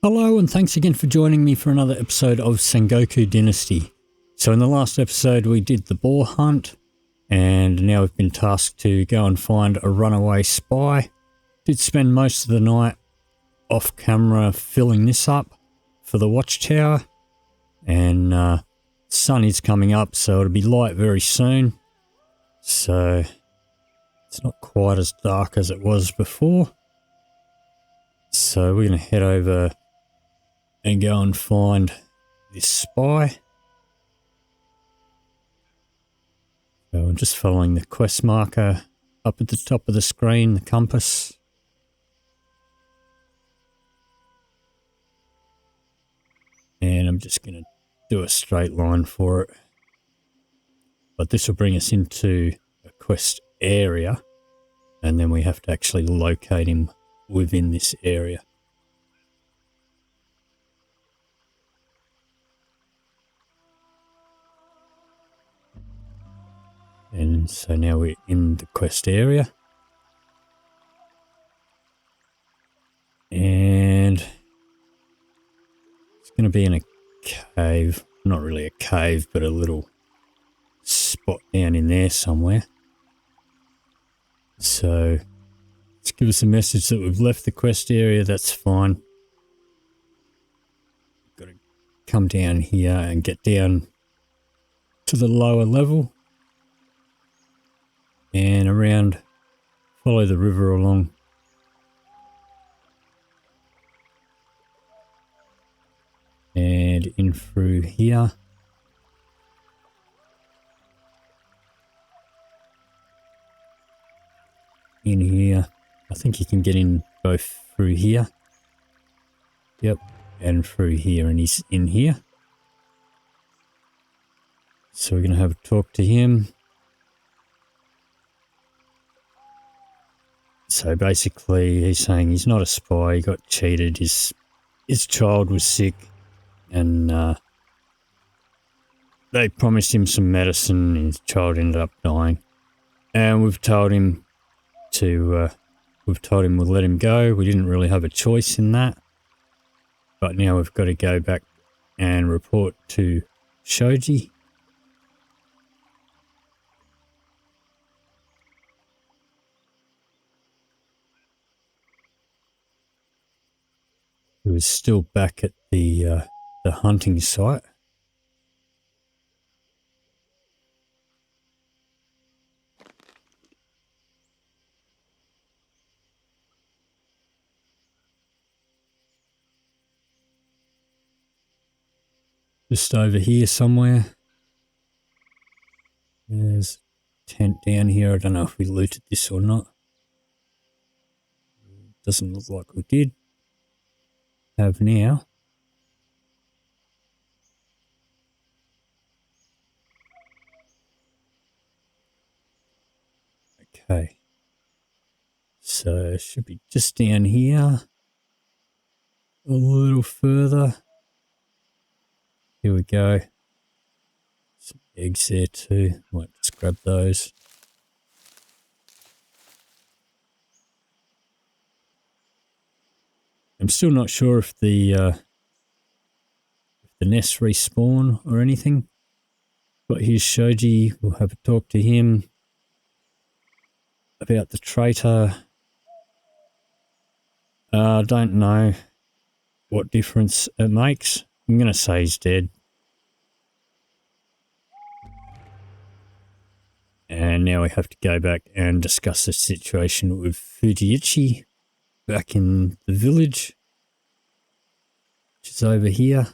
Hello and thanks again for joining me for another episode of Sengoku Dynasty. So in the last episode we did the boar hunt and now we've been tasked to go and find a runaway spy. Did spend most of the night off camera filling this up for the watchtower, and sun is coming up so it'll be light very soon. So it's not quite as dark as it was before. So we're going to head over and go and find this spy. So I'm just following the quest marker up at the top of the screen, the compass. And I'm just going to do a straight line for it. But this will bring us into a quest area, and then we have to actually locate him within this area. And so now we're in the quest area. And it's going to be in a cave. Not really a cave, but a little spot down in there somewhere. So let's give us a message that we've left the quest area. That's fine. Got to come down here and get down to the lower level. And around, follow the river along. And in through here. In here. I think you can get in both through here. Yep. And through here, and he's in here. So we're going to have a talk to him. So basically he's saying he's not a spy, he got cheated, his child was sick, and they promised him some medicine and his child ended up dying. And we've told him we'll let him go. We didn't really have a choice in that. But now we've got to go back and report to Shoji. He was still back at the hunting site. Just over here somewhere. There's a tent down here. I don't know if we looted this or not. Doesn't look like we did. Have now. Okay. So it should be just down here. A little further. Here we go. Some eggs there too. Might just grab those. I'm still not sure if the nests respawn or anything. But here's Shoji. We'll have a talk to him about the traitor. I don't know what difference it makes. I'm going to say he's dead. And now we have to go back and discuss the situation with Fujiichi back in the village, which is over here.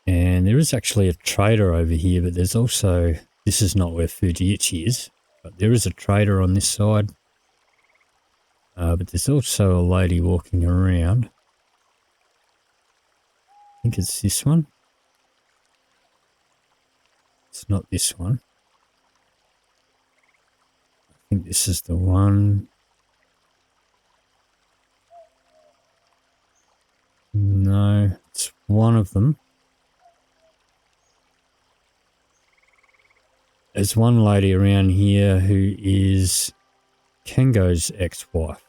And there is actually a trader over here, but there's also, this is not where Fujiichi is, but there is a trader on this side. But there's also a lady walking around. I think it's this one. It's not this one. I think this is the one. No, it's one of them. there's one lady around here who is Kengo's ex-wife.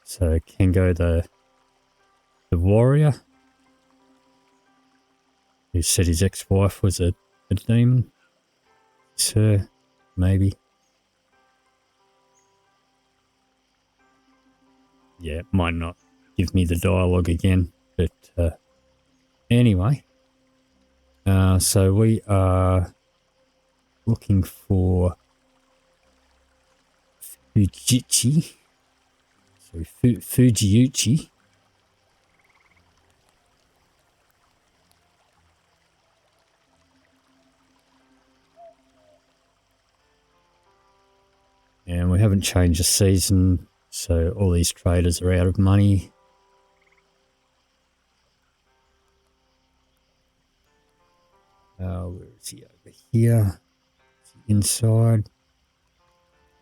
So Kengo, the warrior, who said his ex-wife was a demon. It's her, maybe. Yeah, it might not give me the dialogue again, but anyway. So we are looking for Fujiuchi. Sorry, Fujiuchi. And we haven't changed the season, so all these traders are out of money. Where is he? Over here. Is he inside?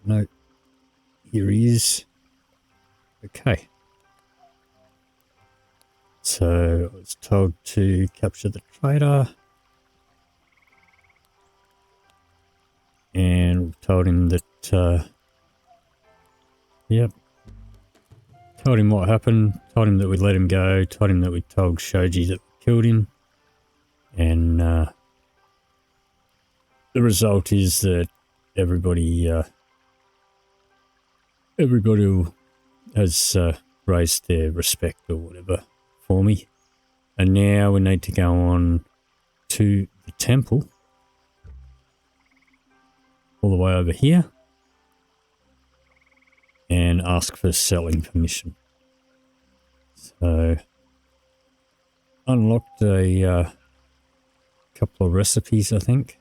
No. Here he is. Okay. So I was told to capture the trader. And we've told him that, yep. Told him what happened. Told him that we'd let him go. Told him that we told Shoji that we killed him. And the result is that everybody has raised their respect or whatever for me. And now we need to go on to the temple. All the way over here. And ask for selling permission. So, unlocked a couple of recipes, I think.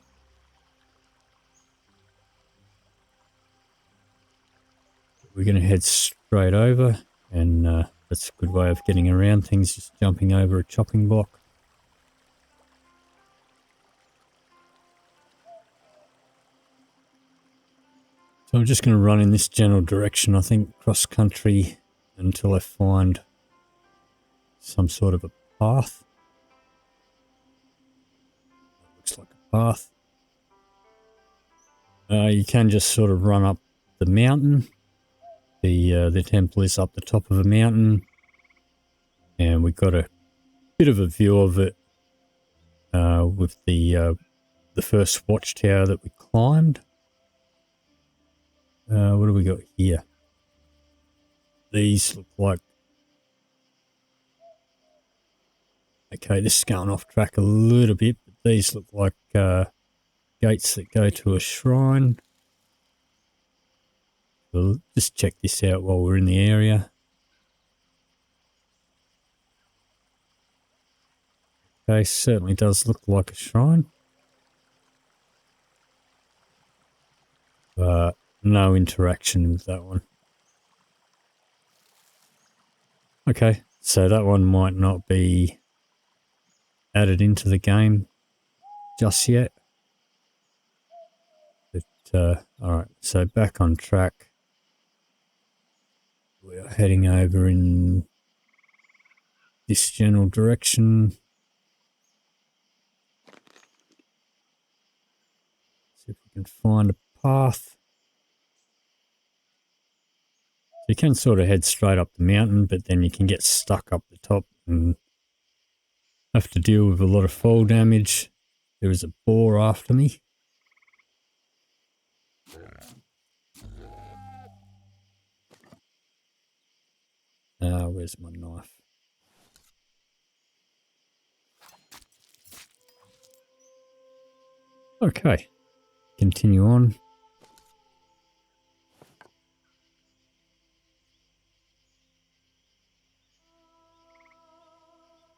We're going to head straight over, and that's a good way of getting around things, just jumping over a chopping block. So I'm just going to run in this general direction, I think, cross country, until I find some sort of a path. Looks like a path. You can just sort of run up the mountain. The temple is up the top of a mountain, and we've got a bit of a view of it with the first watchtower that we climbed. What do we got here? These look like... Okay, this is going off track a little bit, but these look like gates that go to a shrine. We'll just check this out while we're in the area. Okay, certainly does look like a shrine. But no interaction with that one. Okay, so that one might not be added into the game just yet. But, alright, so back on track. We are heading over in this general direction. See if we can find a path. So you can sort of head straight up the mountain, but then you can get stuck up the top and have to deal with a lot of fall damage. There is a boar after me. Where's my knife? Okay, continue on.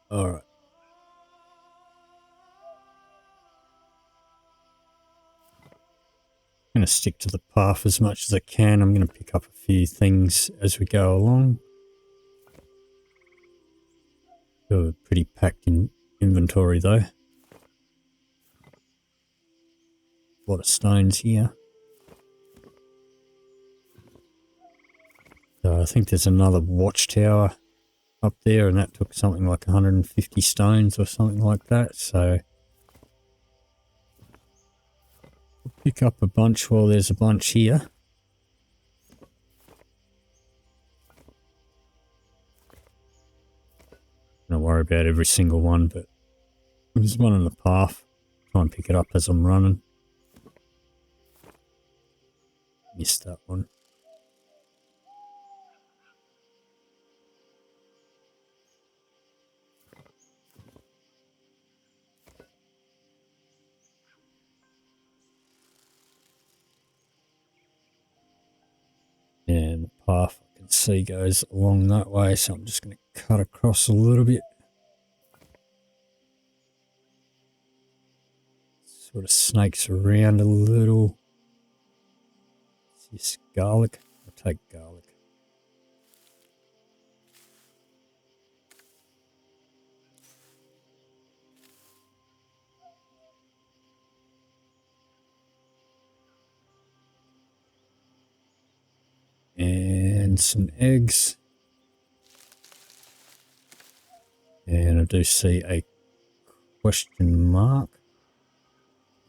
All right. I'm going to stick to the path as much as I can. I'm going to pick up a few things as we go along. Got a pretty packed in inventory though. A lot of stones here. So I think there's another watchtower up there, and that took something like 150 stones or something like that. So we'll pick up a bunch while there's a bunch here. Don't worry about every single one, but there's one in the path. Try and pick it up as I'm running. Missed that one. And the path I can see goes along that way, so I'm just going to cut across a little bit. Sort of snakes around a little. Is this garlic? I'll take garlic. And some eggs. And I do see a question mark.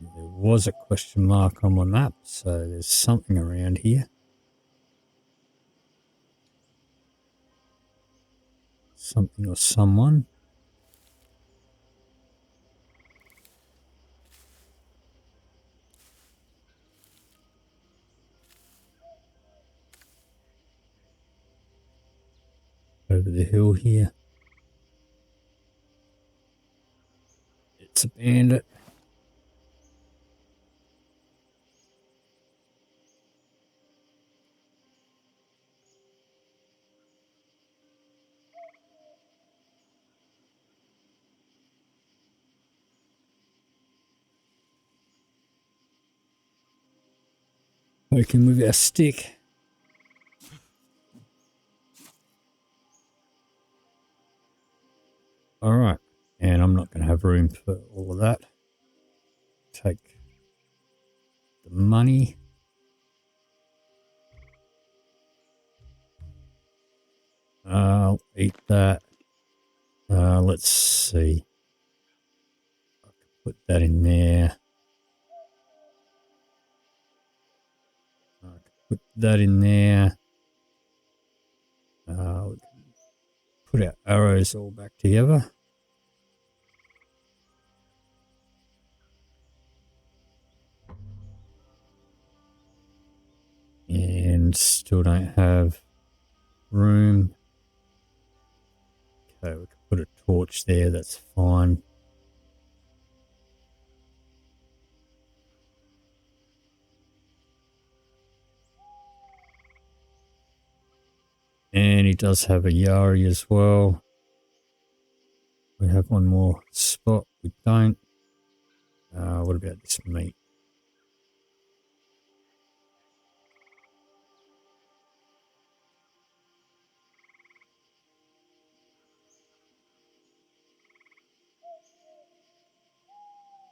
There was a question mark on my map, so there's something around here. Something or someone. Over the hill here. It's a bandit. Poking with our stick. Alright, and I'm not going to have room for all of that. Take the money. I'll eat that. Let's see. I can put that in there. I can put that in there. We can put our arrows all back together. And still don't have room. Okay, we can put a torch there, that's fine. And he does have a Yari as well. We have one more spot. We don't. What about this meat?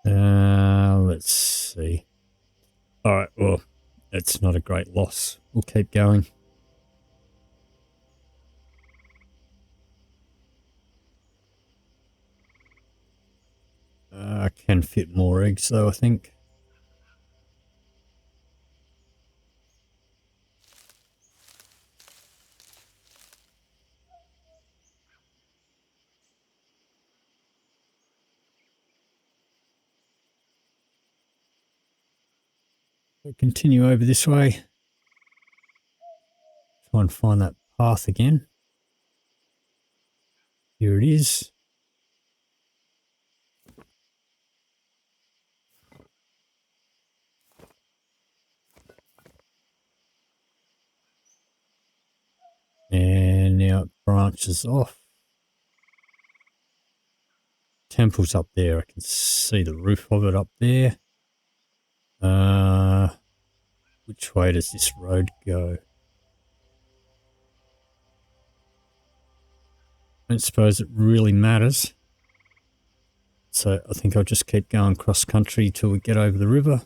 Let's see. Alright, well, that's not a great loss. We'll keep going. I can fit more eggs though, I think. We'll continue over this way. Try and find that path again. Here it is. And now it branches off. Temple's up there. I can see the roof of it up there. Which way does this road go? I don't suppose it really matters. So I think I'll just keep going cross country till we get over the river.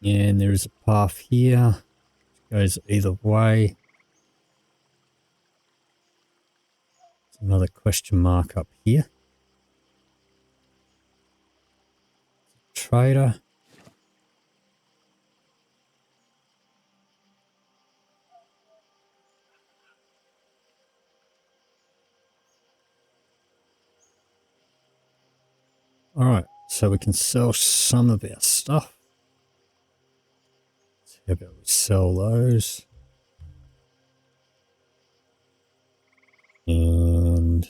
And there is a path here. It goes either way. There's another question mark up here. Trader. Alright, so we can sell some of our stuff. So how about we sell those? And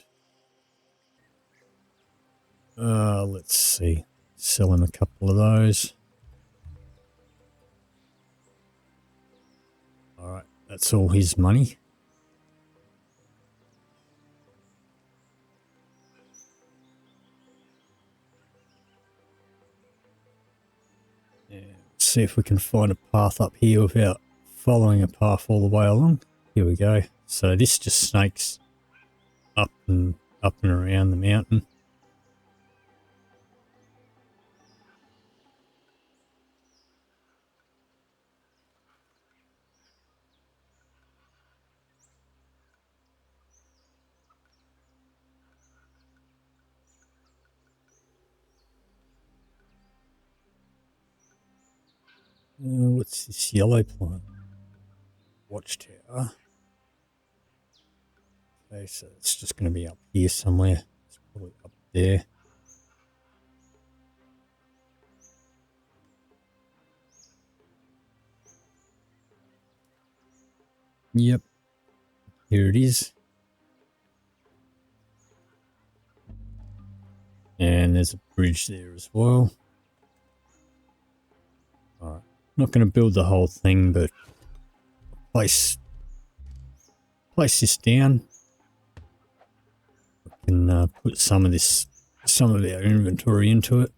let's see. Sell him a couple of those. Alright, that's all his money. See if we can find a path up here without following a path all the way along. Here we go. So this just snakes up and around the mountain. What's this yellow plant? Watchtower. Okay, so it's just going to be up here somewhere. It's probably up there. Yep. Here it is. And there's a bridge there as well. Alright. Not going to build the whole thing, but place this down. We can put some of our inventory into it.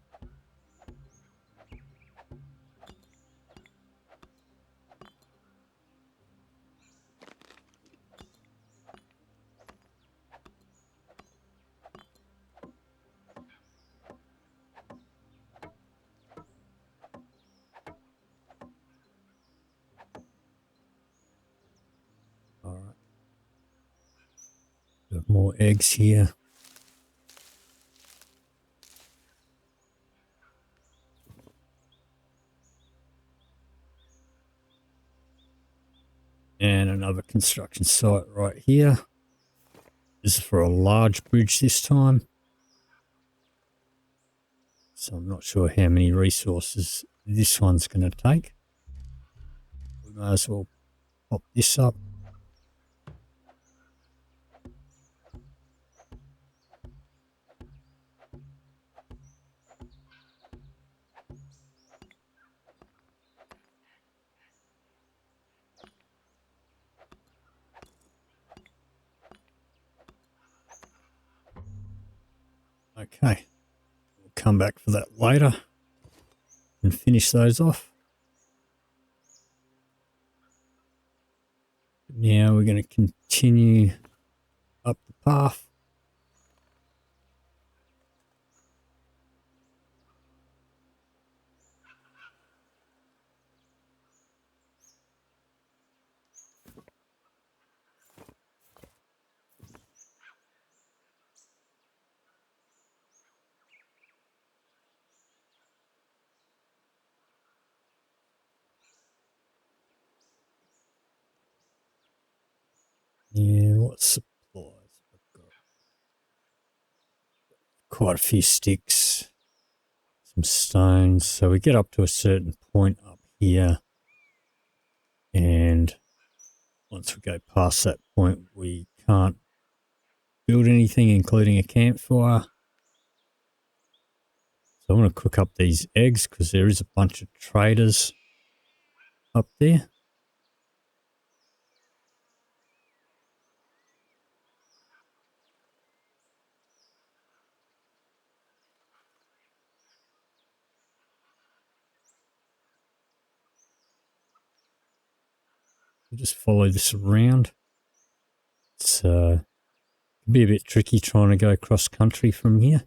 Alright. Got more eggs here. And another construction site right here. This is for a large bridge this time. So I'm not sure how many resources this one's going to take. We may as well pop this up. Okay, we'll come back for that later and finish those off. Now we're going to continue up the path. Yeah, what supplies I've got? Quite a few sticks, some stones. So we get up to a certain point up here, and once we go past that point, we can't build anything, including a campfire. So I want to cook up these eggs because there is a bunch of traders up there. We'll just follow this around. It's can be a bit tricky trying to go cross country from here,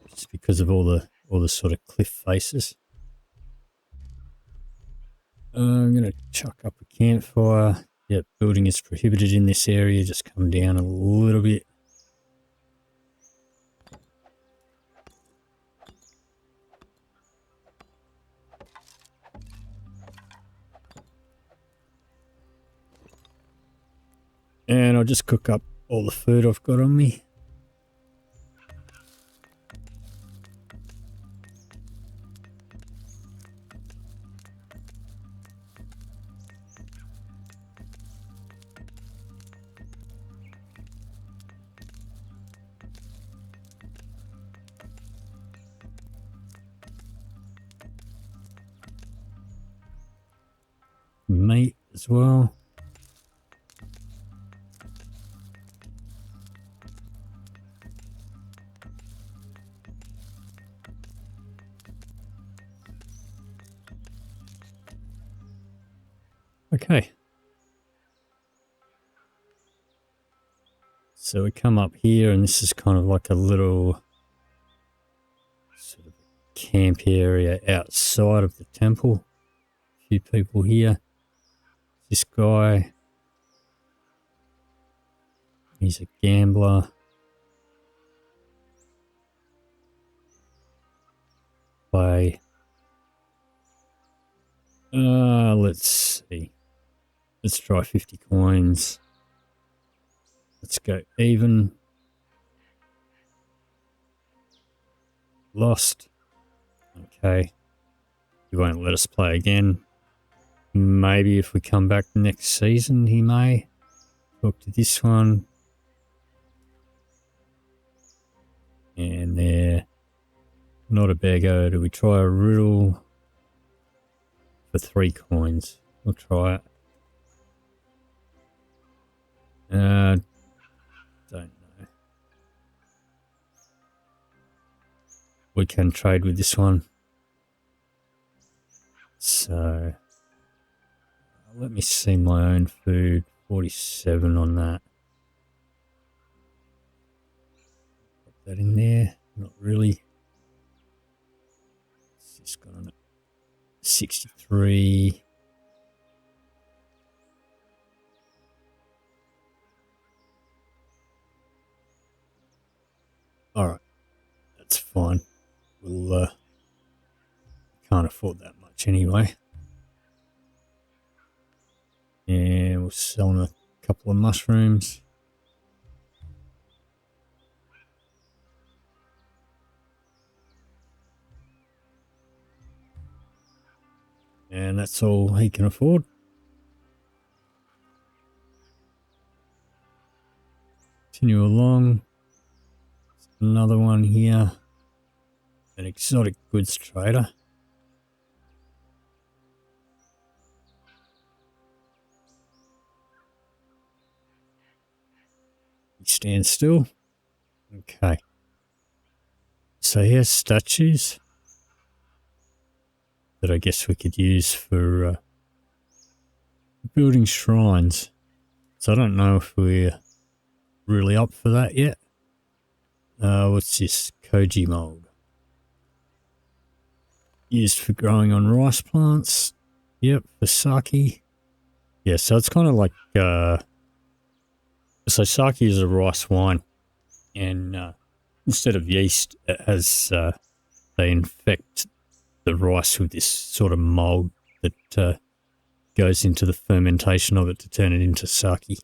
just because of all the sort of cliff faces. I'm going to chuck up a campfire. Yep, building is prohibited in this area. Just come down a little bit. And I'll just cook up all the food I've got on me. Meat as well. Okay. So we come up here and this is kind of like a little sort of camp area outside of the temple. A few people here. This guy, he's a gambler. Play. Let's see. Let's try 50 coins. Let's go even. Lost. Okay. He won't let us play again. Maybe if we come back next season, he may. Talk to this one. And there. Not a baggo. Do we try a riddle for 3 coins? We'll try it. Don't know. We can trade with this one. So let me see my own food. 47 on that. Put that in there. Not really. It's just got on it. 63. Alright. That's fine. We'll can't afford that much anyway. And we'll sell him a couple of mushrooms. And that's all he can afford. Continue along. Another one here. An exotic goods trader. He stands still. Okay. So here's statues that I guess we could use for building shrines. So I don't know if we're really up for that yet. What's this? Koji mold. Used for growing on rice plants. Yep, for sake. Yeah, so it's kind of like, so sake is a rice wine. And instead of yeast, it has, they infect the rice with this sort of mold that goes into the fermentation of it to turn it into sake.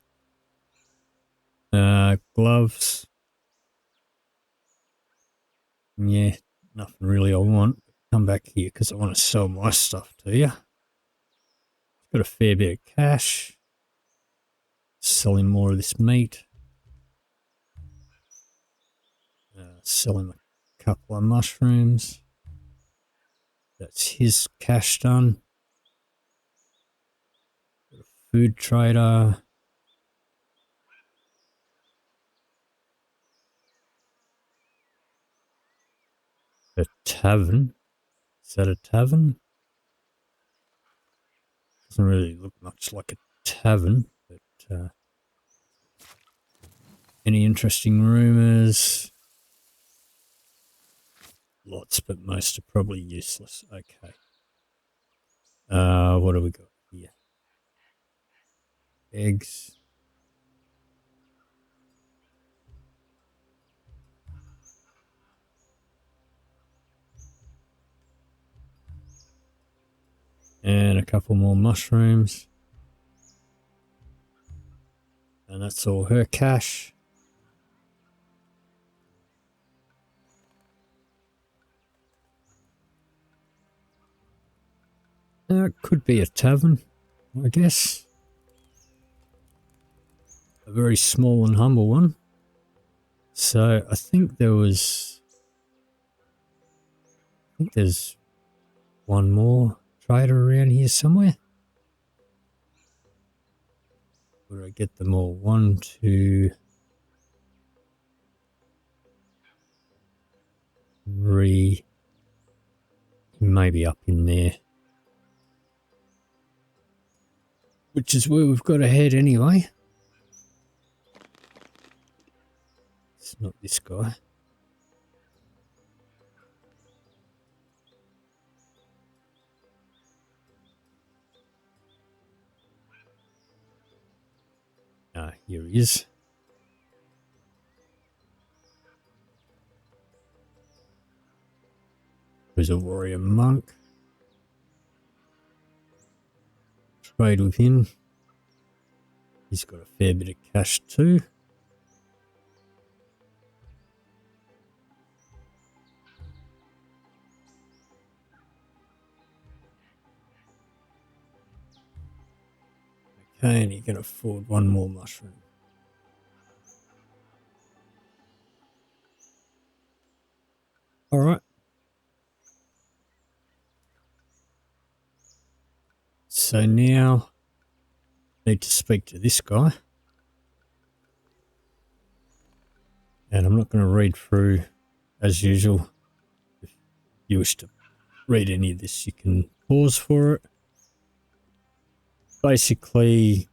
Gloves. Yeah, nothing really I want. Come back here because I want to sell my stuff to you. Got a fair bit of cash. Selling more of this meat. Selling a couple of mushrooms. That's his cash done. Got a food trader. A tavern. Is that a tavern? Doesn't really look much like a tavern, but any interesting rumours? Lots, but most are probably useless. Okay. What do we got here? Eggs. And a couple more mushrooms. And that's all her cash. Now it could be a tavern, I guess. A very small and humble one. So I think there's one more trader around here somewhere. Where do I get them all? 1, 2, 3. Maybe up in there. Which is where we've got to head anyway. It's not this guy. Ah, here he is. There's a warrior monk. Trade with him. He's got a fair bit of cash too. Okay, and he can afford one more mushroom. All right. So now I need to speak to this guy. And I'm not going to read through as usual. If you wish to read any of this, you can pause for it. Basically,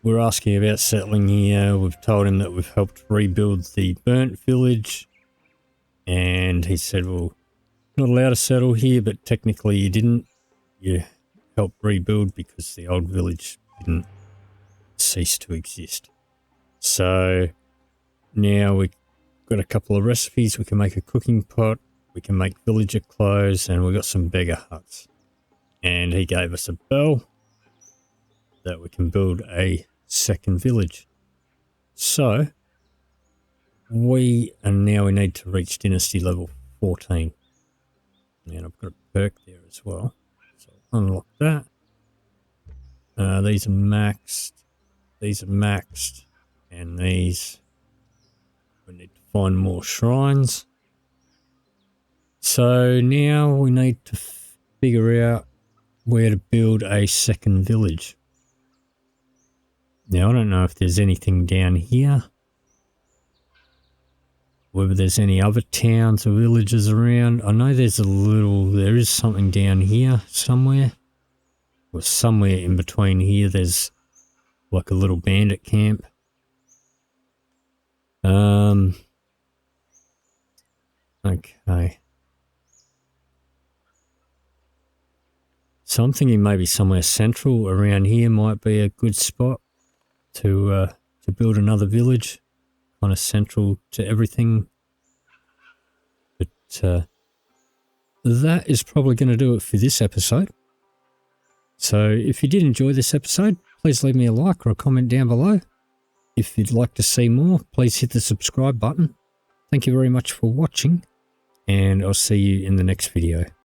we're asking about settling here. We've told him that we've helped rebuild the burnt village. And he said, well, not allowed to settle here, but technically you didn't. You helped rebuild because the old village didn't cease to exist. So now we've got a couple of recipes. We can make a cooking pot. We can make villager clothes. And we've got some beggar huts. And he gave us a bell that we can build a second village. So we need to reach dynasty level 14. And I've got a perk there as well. So I'll unlock that. These are maxed. These are maxed. And these, we need to find more shrines. So now we need to figure out where to build a second village. Now, I don't know if there's anything down here. Whether there's any other towns or villages around. I know there is something down here somewhere. Or somewhere in between here there's like a little bandit camp. Okay. So I'm thinking maybe somewhere central around here might be a good spot to build another village, kind of central to everything. But that is probably going to do it for this episode. So if you did enjoy this episode, please leave me a like or a comment down below. If you'd like to see more, please hit the subscribe button. Thank you very much for watching, and I'll see you in the next video.